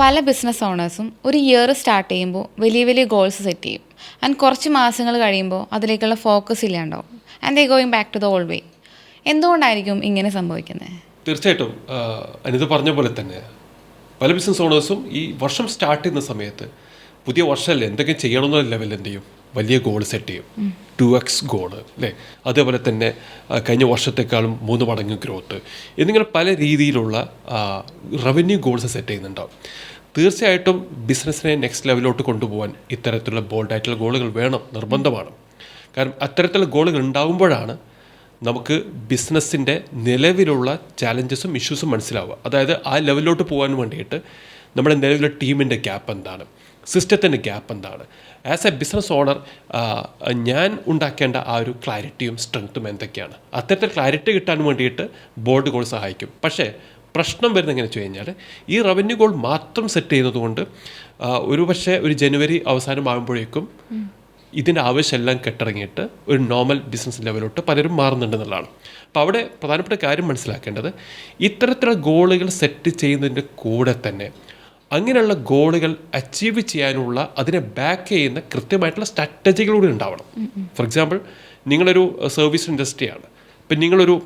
പല ബിസിനസ് ഓണേഴ്സും ഒരു year start ചെയ്യുമ്പോൾ വലിയ വലിയ ഗോൾസ് സെറ്റ് ചെയ്യും ആൻഡ് കുറച്ച് മാസങ്ങൾ കഴിയുമ്പോൾ അതിലേക്കുള്ള ഫോക്കസ് ഇല്ലാണ്ടാവും and they going back to the old way. എന്തുകൊണ്ടായിരിക്കും ഇങ്ങനെ സംഭവിക്കുന്നത്? തീർച്ചയായിട്ടും അനിത പറഞ്ഞ പോലെ തന്നെ പല ബിസിനസ് ഓണേഴ്സും ഈ വർഷം സ്റ്റാർട്ട് ചെയ്യുന്ന സമയത്ത് പുതിയ വർഷമല്ലേ എന്തൊക്കെ ചെയ്യണമെന്ന ലെവലിൽ എന്ത് ചെയ്യും, വലിയ ഗോൾ സെറ്റ് ചെയ്യും. 2x ഗോള് അല്ലേ, അതേപോലെ തന്നെ കഴിഞ്ഞ വർഷത്തെക്കാളും 3 മടങ്ങ് ഗ്രോത്ത് എന്നിങ്ങനെ പല രീതിയിലുള്ള റവന്യൂ ഗോൾസ് സെറ്റ് ചെയ്യുന്നുണ്ടാവും. തീർച്ചയായിട്ടും ബിസിനസ്സിനെ നെക്സ്റ്റ് ലെവലിലോട്ട് കൊണ്ടുപോകാൻ ഇത്തരത്തിലുള്ള ബോൾഡായിട്ടുള്ള ഗോളുകൾ വേണം, നിർബന്ധമാണ്. കാരണം അത്തരത്തിലുള്ള ഗോളുകൾ ഉണ്ടാകുമ്പോഴാണ് നമുക്ക് ബിസിനസ്സിൻ്റെ നിലവിലുള്ള ചാലഞ്ചസും ഇഷ്യൂസും മനസ്സിലാവുക. അതായത് ആ ലെവലിലോട്ട് പോകാൻ വേണ്ടിയിട്ട് നമ്മുടെ നിലവിലെ ടീമിൻ്റെ ഗ്യാപ്പ് എന്താണ്, സിസ്റ്റത്തിൻ്റെ ഗ്യാപ്പ് എന്താണ്, ആസ് എ ബിസിനസ് ഓണർ ഞാൻ ഉണ്ടാക്കേണ്ട ആ ഒരു ക്ലാരിറ്റിയും സ്ട്രെങ്ത്തും എന്തൊക്കെയാണ്. അത്തരത്തിൽ ക്ലാരിറ്റി കിട്ടാൻ വേണ്ടിയിട്ട് ബോർഡ് ഗോൾ സഹായിക്കും. പക്ഷേ പ്രശ്നം വരുന്നത് എങ്ങനെ വെച്ച് കഴിഞ്ഞാൽ ഈ റവന്യൂ ഗോൾ മാത്രം സെറ്റ് ചെയ്യുന്നതുകൊണ്ട് ഒരു ജനുവരി അവസാനമാകുമ്പോഴേക്കും ഇതിൻ്റെ ആവശ്യമെല്ലാം കെട്ടിറങ്ങിയിട്ട് ഒരു നോർമൽ ബിസിനസ് ലെവലോട്ട് പലരും മാറുന്നുണ്ടെന്നുള്ളതാണ്. അപ്പോൾ അവിടെ പ്രധാനപ്പെട്ട കാര്യം മനസ്സിലാക്കേണ്ടത് ഇത്തരത്തിലുള്ള ഗോളുകൾ സെറ്റ് ചെയ്യുന്നതിൻ്റെ കൂടെ തന്നെ അങ്ങനെയുള്ള ഗോളുകൾ അച്ചീവ് ചെയ്യാനുള്ള അതിനെ ബാക്ക് ചെയ്യുന്ന കൃത്യമായിട്ടുള്ള സ്ട്രാറ്റജികളൂടെ ഉണ്ടാവണം. ഫോർ എക്സാമ്പിൾ, നിങ്ങളൊരു സർവീസ് ഇൻഡസ്ട്രിയാണ്. ഇപ്പം നിങ്ങളൊരു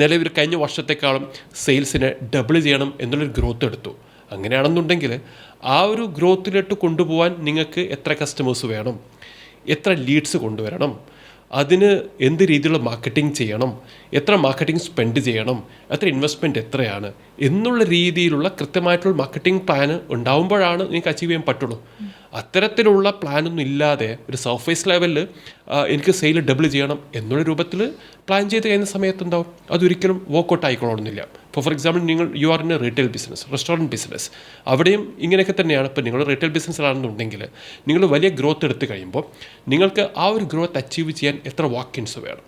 നിലവിൽ കഴിഞ്ഞ വർഷത്തെക്കാളും സെയിൽസിനെ ഡബിൾ ചെയ്യണം എന്നുള്ളൊരു ഗ്രോത്ത് എടുത്തു. അങ്ങനെയാണെന്നുണ്ടെങ്കിൽ ആ ഒരു ഗ്രോത്തിലോട്ട് കൊണ്ടുപോകാൻ നിങ്ങൾക്ക് എത്ര കസ്റ്റമേഴ്സ് വേണം, എത്ര ലീഡ്സ് കൊണ്ടുവരണം, അതിന് എന്ത് രീതിയിലുള്ള മാർക്കറ്റിംഗ് ചെയ്യണം, എത്ര മാർക്കറ്റിംഗ് സ്പെൻഡ് ചെയ്യണം, എത്ര ഇൻവെസ്റ്റ്മെൻറ്റ് എത്രയാണ് എന്നുള്ള രീതിയിലുള്ള കൃത്യമായിട്ടുള്ള മാർക്കറ്റിംഗ് പ്ലാന് ഉണ്ടാകുമ്പോഴാണ് നിങ്ങൾക്ക് അച്ചീവ് ചെയ്യാൻ പറ്റുള്ളൂ. അത്തരത്തിലുള്ള പ്ലാനൊന്നും ഇല്ലാതെ ഒരു സർഫേസ് ലെവലിൽ എനിക്ക് സെയിൽ ഡബിൾ ചെയ്യണം എന്നുള്ള രൂപത്തിൽ പ്ലാൻ ചെയ്ത് കഴിയുന്ന സമയത്ത് എന്താവും, അതൊരിക്കലും വർക്കൗട്ട് ആയിക്കൊള്ളണമെന്നില്ല. ഇപ്പോൾ for example, you are in A retail business, restaurant business, അവിടെയും ഇങ്ങനെയൊക്കെ തന്നെയാണ്. ഇപ്പോൾ നിങ്ങൾ റീറ്റെയിൽ ബിസിനസ്സിലാണെന്നുണ്ടെങ്കിൽ നിങ്ങൾ വലിയ ഗ്രോത്ത് എടുത്ത് കഴിയുമ്പോൾ നിങ്ങൾക്ക് ആ ഒരു ഗ്രോത്ത് അച്ചീവ് ചെയ്യാൻ എത്ര വാക്കിൻസ് വേണം,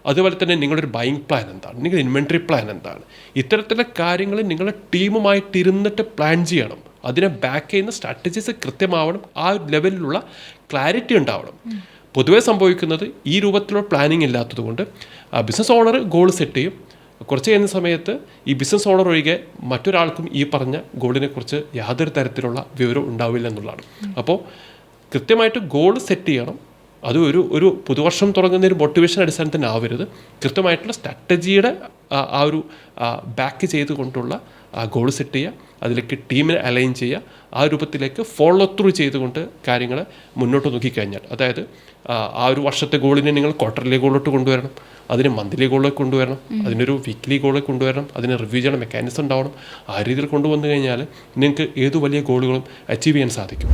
അതുപോലെ തന്നെ നിങ്ങളൊരു ബൈയിങ് പ്ലാൻ എന്താണ്, നിങ്ങളുടെ ഇൻവെൻട്രി പ്ലാൻ എന്താണ്, ഇത്തരത്തിലുള്ള കാര്യങ്ങൾ നിങ്ങളുടെ ടീമുമായിട്ടിരുന്നിട്ട് പ്ലാൻ ചെയ്യണം. അതിനെ ബാക്ക് ചെയ്യുന്ന സ്ട്രാറ്റജീസ് കൃത്യമാവണം, ആ ലെവലിലുള്ള ക്ലാരിറ്റി ഉണ്ടാവണം. പൊതുവേ സംഭവിക്കുന്നത് ഈ രൂപത്തിലുള്ള പ്ലാനിങ് ഇല്ലാത്തത് കൊണ്ട് ബിസിനസ് ഓണർ ഗോൾ സെറ്റ് ചെയ്യും. കുറച്ച് കഴിയുന്ന സമയത്ത് ഈ ബിസിനസ് ഓണർ ഒഴികെ മറ്റൊരാൾക്കും ഈ പറഞ്ഞ ഗോളിനെ കുറിച്ച് യാതൊരു തരത്തിലുള്ള വിവരം ഉണ്ടാവില്ല എന്നുള്ളതാണ്. അപ്പോൾ കൃത്യമായിട്ട് ഗോൾ സെറ്റ് ചെയ്യണം. അത് ഒരു പുതുവർഷം തുടങ്ങുന്ന ഒരു മോട്ടിവേഷൻ അടിസ്ഥാനത്തിന് ആവരുത്. കൃത്യമായിട്ടുള്ള സ്ട്രാറ്റജിയുടെ ആ ഒരു ബാക്ക് ചെയ്തുകൊണ്ടുള്ള ഗോൾ സെറ്റ് ചെയ്യുക, അതിലേക്ക് ടീമിനെ അലൈൻ ചെയ്യുക, ആ രൂപത്തിലേക്ക് ഫോളോ ത്രൂ ചെയ്തുകൊണ്ട് കാര്യങ്ങൾ മുന്നോട്ട് നോക്കിക്കഴിഞ്ഞാൽ, അതായത് ആ ഒരു വർഷത്തെ ഗോളിനെ നിങ്ങൾ ക്വാർട്ടർലി ഗോളിലോട്ട് കൊണ്ടുവരണം, അതിന് മന്ത്ലി ഗോളിലേക്ക് കൊണ്ടുവരണം, അതിനൊരു വീക്ക്ലി ഗോളിലേക്ക് കൊണ്ടുവരണം, അതിന് റിവ്യൂ ചെയ്യണം, മെക്കാനിസം ഉണ്ടാവണം. ആ രീതിയിൽ കൊണ്ടുവന്നു കഴിഞ്ഞാൽ നിങ്ങൾക്ക് ഏതു വലിയ ഗോളുകളും അച്ചീവ് ചെയ്യാൻ സാധിക്കും.